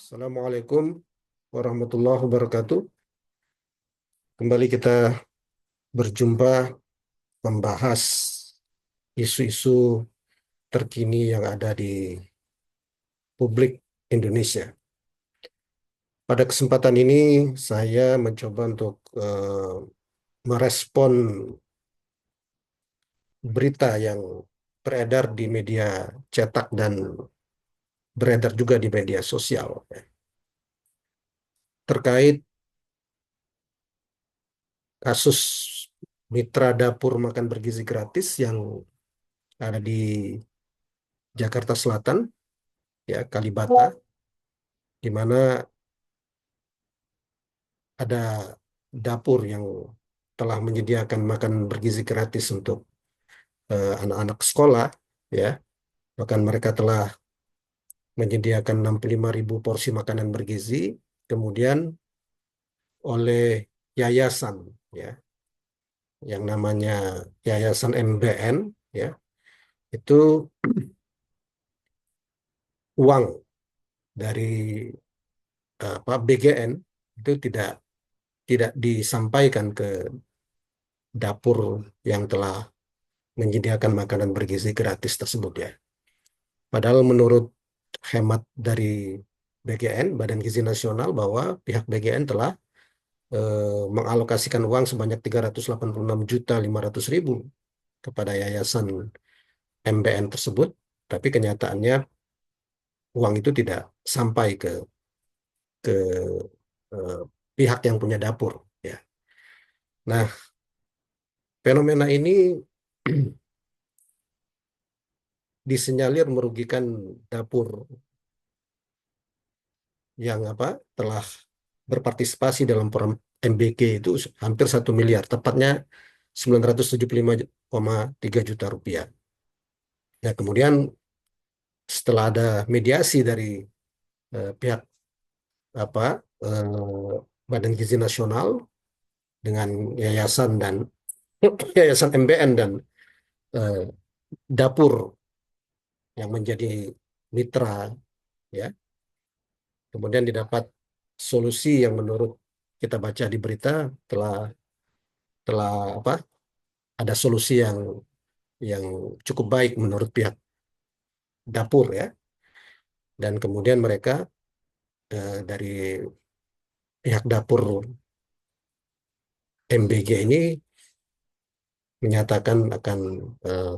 Assalamualaikum warahmatullahi wabarakatuh. Kembali kita berjumpa membahas isu-isu terkini yang ada di publik Indonesia. Pada kesempatan ini saya mencoba untuk merespon berita yang beredar di media cetak dan beredar juga di media sosial terkait kasus mitra dapur makan bergizi gratis yang ada di Jakarta Selatan, ya, Kalibata, di mana ada dapur yang telah menyediakan makan bergizi gratis untuk anak-anak sekolah, ya. Bahkan mereka telah menyediakan 65.000 porsi makanan bergizi, kemudian oleh yayasan, ya, yang namanya Yayasan MBN, ya, itu uang dari BGN itu tidak disampaikan ke dapur yang telah menyediakan makanan bergizi gratis tersebut, ya. Padahal menurut hemat dari BGN, Badan Gizi Nasional, bahwa pihak BGN telah mengalokasikan uang sebanyak 386.500.000 kepada Yayasan MBN tersebut, tapi kenyataannya uang itu tidak sampai ke eh, pihak yang punya dapur, ya. Nah, fenomena ini disinyalir merugikan dapur yang telah berpartisipasi dalam program MBG itu hampir 1 miliar, tepatnya 975,3 juta rupiah. Nah, kemudian setelah ada mediasi dari pihak apa Badan Gizi Nasional dengan yayasan dan yayasan MBN dan eh, dapur yang menjadi mitra, ya, kemudian didapat solusi yang menurut kita baca di berita telah telah ada solusi yang cukup baik menurut pihak dapur, ya. Dan kemudian mereka dari pihak dapur MBG ini menyatakan akan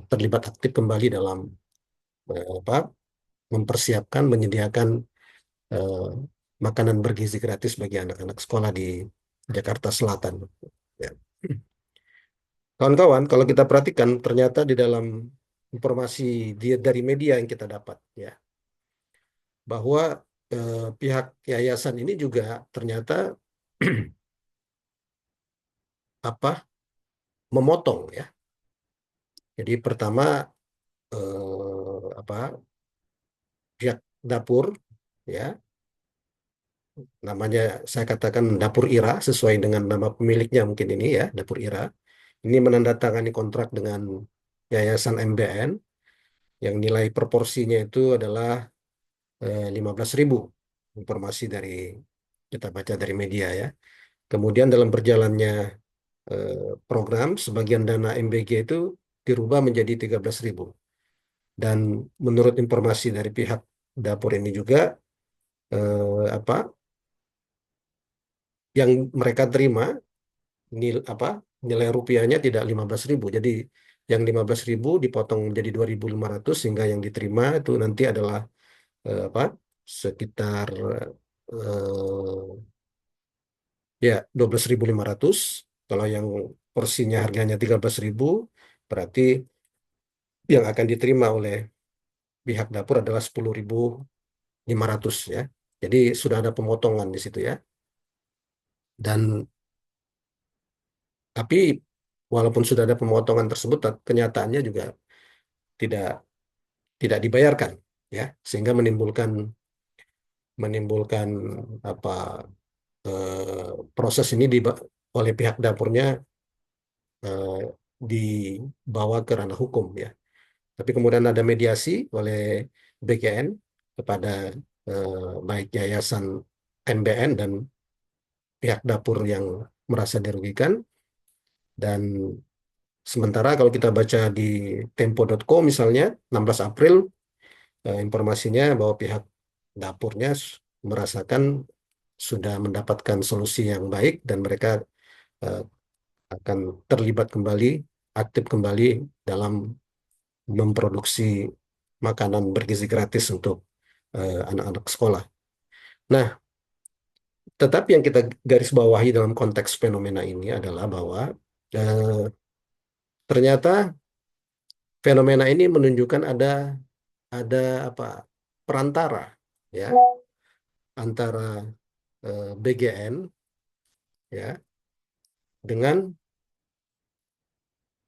terlibat aktif kembali dalam mempersiapkan menyediakan eh, makanan bergizi gratis bagi anak-anak sekolah di Jakarta Selatan, ya. Kawan-kawan, kalau kita perhatikan ternyata di dalam informasi dari media yang kita dapat, ya, bahwa pihak yayasan ini juga ternyata memotong, ya. Jadi pertama pihak dapur, ya, namanya saya katakan Dapur Ira sesuai dengan nama pemiliknya mungkin ini, ya, Dapur Ira. Ini menandatangani kontrak dengan Yayasan MBN yang nilai proporsinya itu adalah 15.000, informasi dari kita baca dari media, ya. Kemudian dalam berjalannya eh, program, sebagian dana MBG itu dirubah menjadi 13.000. Dan menurut informasi dari pihak dapur ini juga, apa yang mereka terima nilai rupiahnya tidak 15.000. Jadi yang 15.000 dipotong menjadi 2.500 sehingga yang diterima itu nanti adalah sekitar eh, ya 12.500. Kalau yang porsinya harganya 13.000, berarti yang akan diterima oleh pihak dapur adalah 10.500, ya. Jadi sudah ada pemotongan di situ, ya. Dan tapi walaupun sudah ada pemotongan tersebut, kenyataannya juga tidak tidak dibayarkan, ya, sehingga menimbulkan menimbulkan apa proses ini oleh pihak dapurnya eh, dibawa ke ranah hukum, ya. Tapi kemudian ada mediasi oleh BGN kepada baik yayasan MBN dan pihak dapur yang merasa dirugikan. Dan sementara kalau kita baca di tempo.co misalnya, 16 April, informasinya bahwa pihak dapurnya merasakan sudah mendapatkan solusi yang baik dan mereka eh, akan terlibat kembali, aktif kembali dalam memproduksi makanan bergizi gratis untuk anak-anak sekolah. Nah, tetapi yang kita garis bawahi dalam konteks fenomena ini adalah bahwa eh, ternyata fenomena ini menunjukkan ada apa perantara ya antara BGN ya dengan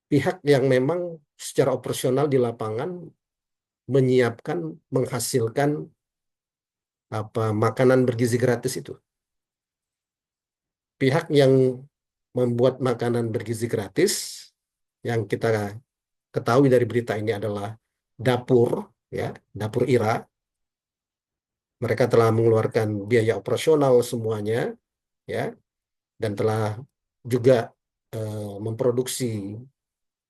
pihak yang memang secara operasional di lapangan menyiapkan menghasilkan apa makanan bergizi gratis itu. Pihak yang membuat makanan bergizi gratis yang kita ketahui dari berita ini adalah dapur ya, dapur IRA. Mereka telah mengeluarkan biaya operasional semuanya ya dan telah juga memproduksi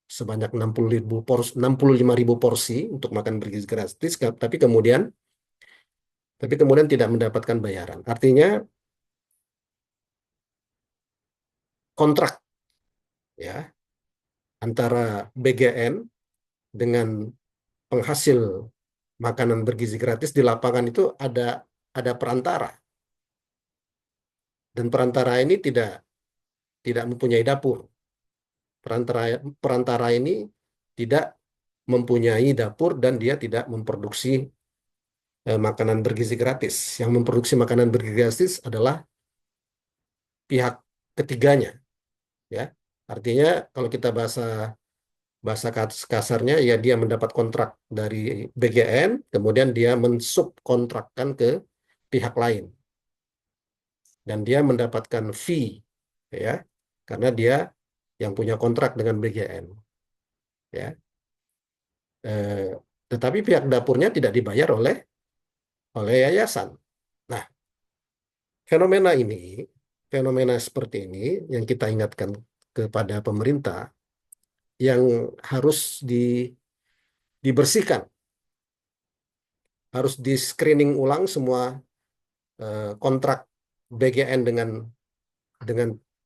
sebanyak 60.000 porsi, 65.000 porsi untuk makan bergizi gratis, tapi kemudian tidak mendapatkan bayaran. Artinya kontrak ya antara BGN dengan penghasil makanan bergizi gratis di lapangan itu ada perantara dan perantara ini tidak tidak mempunyai dapur. Perantara perantara ini tidak mempunyai dapur dan dia tidak memproduksi makanan bergizi gratis. Yang memproduksi makanan bergizi gratis adalah pihak ketiganya, ya. Artinya kalau kita bahasa bahasa kasarnya ya dia mendapat kontrak dari BGN, kemudian dia mensubkontrakkan ke pihak lain dan dia mendapatkan fee, ya, karena dia yang punya kontrak dengan BGN, ya. Eh, tetapi pihak dapurnya tidak dibayar oleh yayasan. Nah, fenomena ini, fenomena seperti ini yang kita ingatkan kepada pemerintah yang harus dibersihkan, harus di screening ulang semua kontrak BGN dengan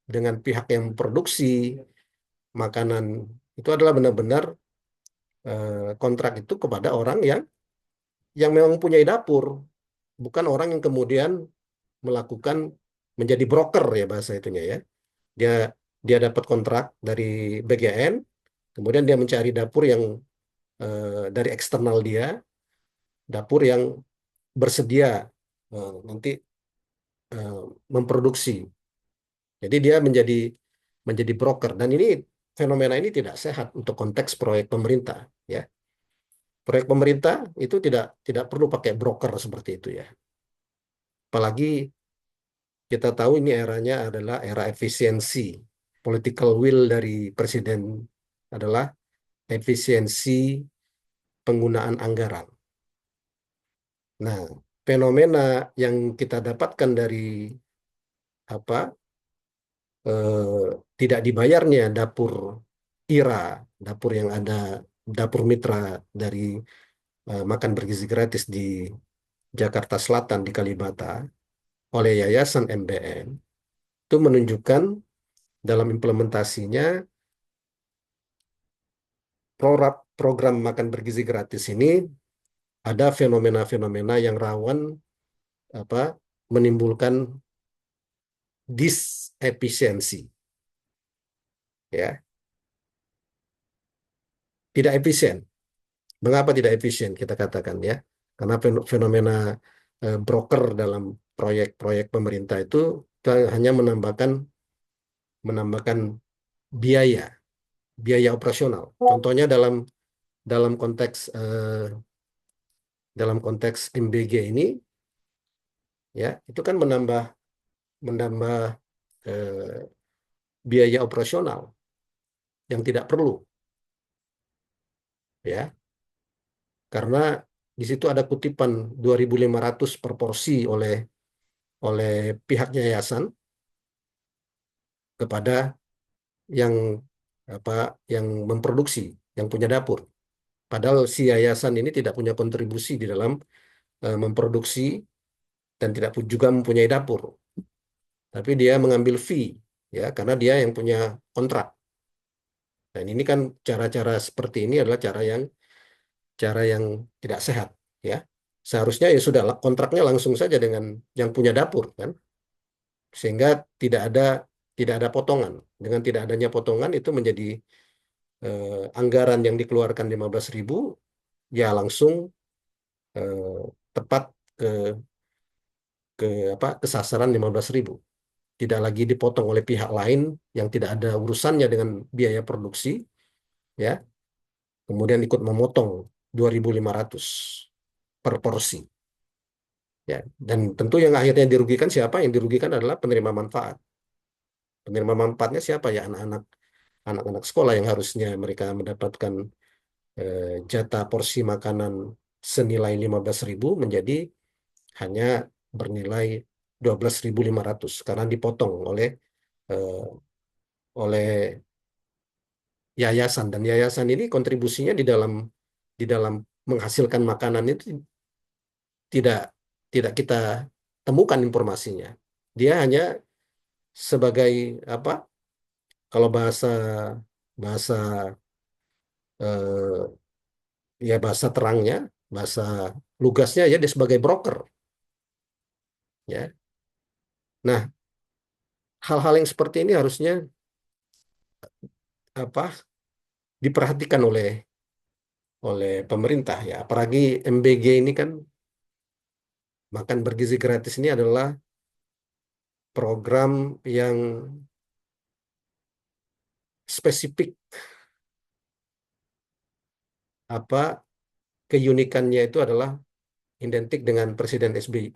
dengan pihak yang memproduksi makanan itu adalah benar-benar kontrak itu kepada orang yang memang punya dapur, bukan orang yang kemudian melakukan menjadi broker ya bahasa itunya ya. Dia dia dapat kontrak dari BGN, kemudian dia mencari dapur yang dari eksternal dia, dapur yang bersedia nanti eh, memproduksi. Jadi dia menjadi broker dan ini fenomena ini tidak sehat untuk konteks proyek pemerintah ya. Proyek pemerintah itu tidak tidak perlu pakai broker seperti itu ya. Apalagi kita tahu ini eranya adalah era efisiensi. Political will dari presiden adalah efisiensi penggunaan anggaran. Nah, fenomena yang kita dapatkan dari apa tidak dibayarnya dapur IRA, dapur yang ada dapur mitra dari makan bergizi gratis di Jakarta Selatan di Kalibata oleh Yayasan MBN itu menunjukkan dalam implementasinya program makan bergizi gratis ini ada fenomena-fenomena yang rawan apa menimbulkan disefisiensi ya, tidak efisien. Mengapa tidak efisien kita katakan ya? Karena fenomena broker dalam proyek-proyek pemerintah itu hanya menambahkan biaya, biaya operasional. Contohnya dalam konteks MBG ini ya, itu kan menambah eh, biaya operasional yang tidak perlu ya. Karena Di situ ada kutipan 2.500 per porsi oleh oleh pihak yayasan kepada yang apa yang memproduksi, yang punya dapur. Padahal si yayasan ini tidak punya kontribusi di dalam memproduksi dan tidak juga mempunyai dapur, tapi dia mengambil fee ya karena dia yang punya kontrak. Dan ini kan cara-cara seperti ini adalah cara yang tidak sehat ya. Seharusnya ya sudah kontraknya langsung saja dengan yang punya dapur kan, sehingga tidak ada tidak ada potongan. Dengan tidak adanya potongan itu menjadi anggaran yang dikeluarkan 15.000 ya langsung eh, tepat ke ke ke sasaran 15.000. Tidak lagi dipotong oleh pihak lain yang tidak ada urusannya dengan biaya produksi ya. Kemudian ikut memotong 2.500 per porsi ya. Dan tentu yang akhirnya dirugikan siapa? Yang dirugikan adalah penerima manfaat. Penerima manfaatnya siapa ya? Anak-anak sekolah yang harusnya mereka mendapatkan jatah porsi makanan senilai 15.000 menjadi hanya bernilai 12.500 karena dipotong eh, oleh yayasan, dan yayasan ini kontribusinya di dalam menghasilkan makanan itu tidak tidak kita temukan informasinya. Dia hanya sebagai apa? Kalau bahasa bahasa eh, ya bahasa terangnya, bahasa lugasnya ya dia sebagai broker ya. Nah, hal-hal yang seperti ini harusnya apa diperhatikan oleh pemerintah ya. Apalagi MBG ini kan, makan bergizi gratis ini adalah program yang spesifik, apa keunikannya itu adalah identik dengan Presiden SBY,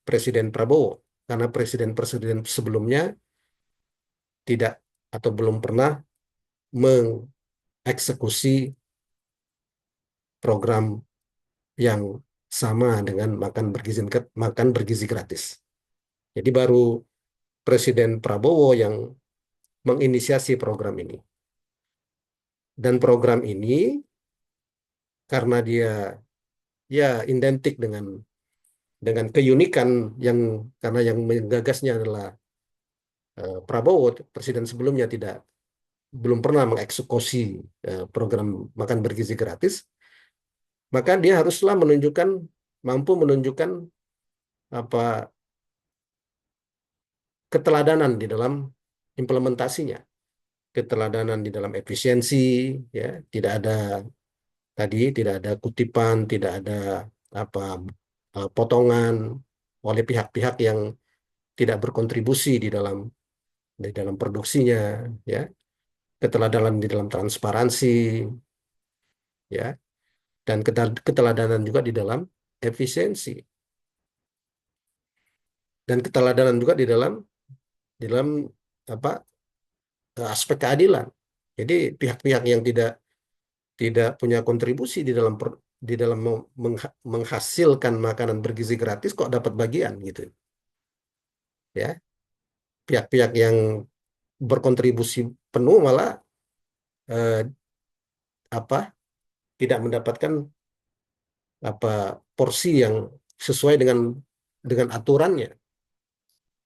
Presiden Prabowo, karena presiden-presiden sebelumnya tidak atau belum pernah mengeksekusi program yang sama dengan makan bergizi gratis. Jadi baru Presiden Prabowo yang menginisiasi program ini. Dan program ini karena dia ya identik dengan keunikan yang karena yang menggagasnya adalah Prabowo, presiden sebelumnya belum pernah mengeksekusi program makan bergizi gratis, maka dia haruslah mampu menunjukkan apa keteladanan di dalam implementasinya, keteladanan di dalam efisiensi, ya, tidak ada kutipan, tidak ada apa potongan oleh pihak-pihak yang tidak berkontribusi di dalam produksinya, ya, keteladanan di dalam transparansi, ya, dan keteladanan juga di dalam efisiensi, dan keteladanan juga di dalam apa aspek keadilan. Jadi pihak-pihak yang tidak tidak punya kontribusi di dalam menghasilkan makanan bergizi gratis kok dapat bagian gitu ya. Pihak-pihak yang berkontribusi penuh malah eh, apa tidak mendapatkan apa porsi yang sesuai dengan aturannya.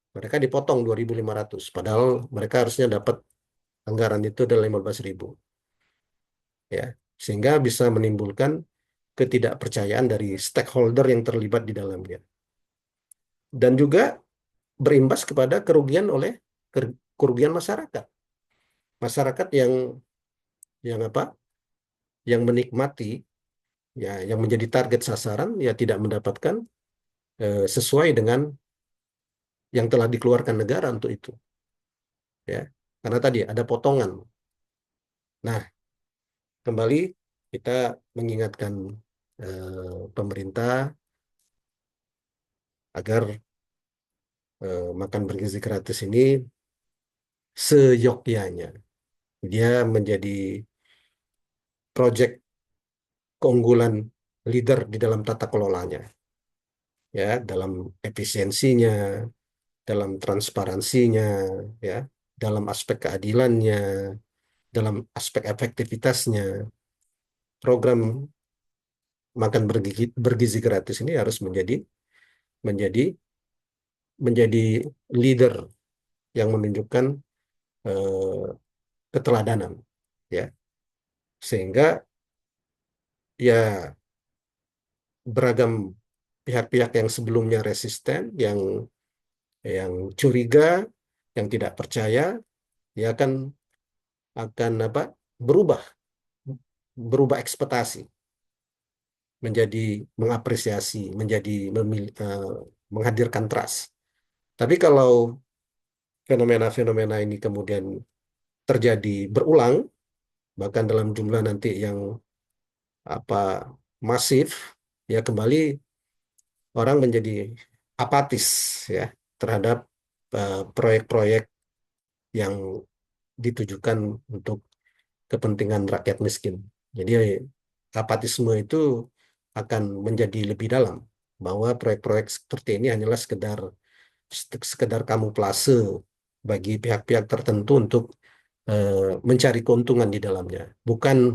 Mereka dipotong 2.500 padahal mereka harusnya dapat anggaran itu adalah 15.000 ya. Sehingga bisa menimbulkan ketidakpercayaan dari stakeholder yang terlibat di dalamnya. Dan juga berimbas kepada kerugian masyarakat. Masyarakat yang apa? Yang menikmati ya yang menjadi target sasaran ya tidak mendapatkan sesuai dengan yang telah dikeluarkan negara untuk itu ya. Karena tadi ada potongan. Nah, kembali kita mengingatkan pemerintah agar makan bergizi gratis ini seyogyanya dia menjadi proyek keunggulan leader di dalam tata kelolanya, ya, dalam efisiensinya, dalam transparansinya, ya, dalam aspek keadilannya, dalam aspek efektivitasnya. Program makan bergizi gratis ini harus menjadi menjadi leader yang menunjukkan eh, keteladanan, ya, sehingga ya beragam pihak-pihak yang sebelumnya resisten, yang curiga, yang tidak percaya, ya akan apa, berubah berubah ekspektasi menjadi mengapresiasi, menjadi menghadirkan trust. Tapi kalau fenomena-fenomena ini kemudian terjadi berulang, bahkan dalam jumlah nanti yang apa masif, ya kembali orang menjadi apatis, ya, terhadap proyek-proyek yang ditujukan untuk kepentingan rakyat miskin. Jadi apatisme itu akan menjadi lebih dalam, bahwa proyek-proyek seperti ini hanyalah sekedar kamuflase bagi pihak-pihak tertentu untuk mencari keuntungan di dalamnya, bukan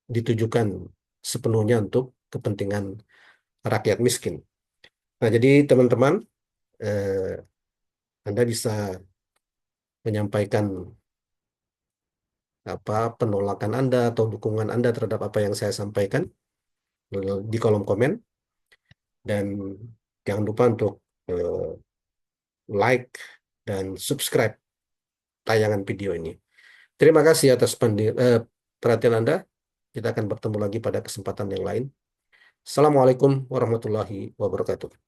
ditujukan sepenuhnya untuk kepentingan rakyat miskin. Nah, jadi teman-teman, eh, Anda bisa menyampaikan apa penolakan Anda atau dukungan Anda terhadap apa yang saya sampaikan di kolom komen, dan jangan lupa untuk eh, like dan subscribe tayangan video ini. Terima kasih atas perhatian Anda. Kita akan bertemu lagi pada kesempatan yang lain. Assalamualaikum warahmatullahi wabarakatuh.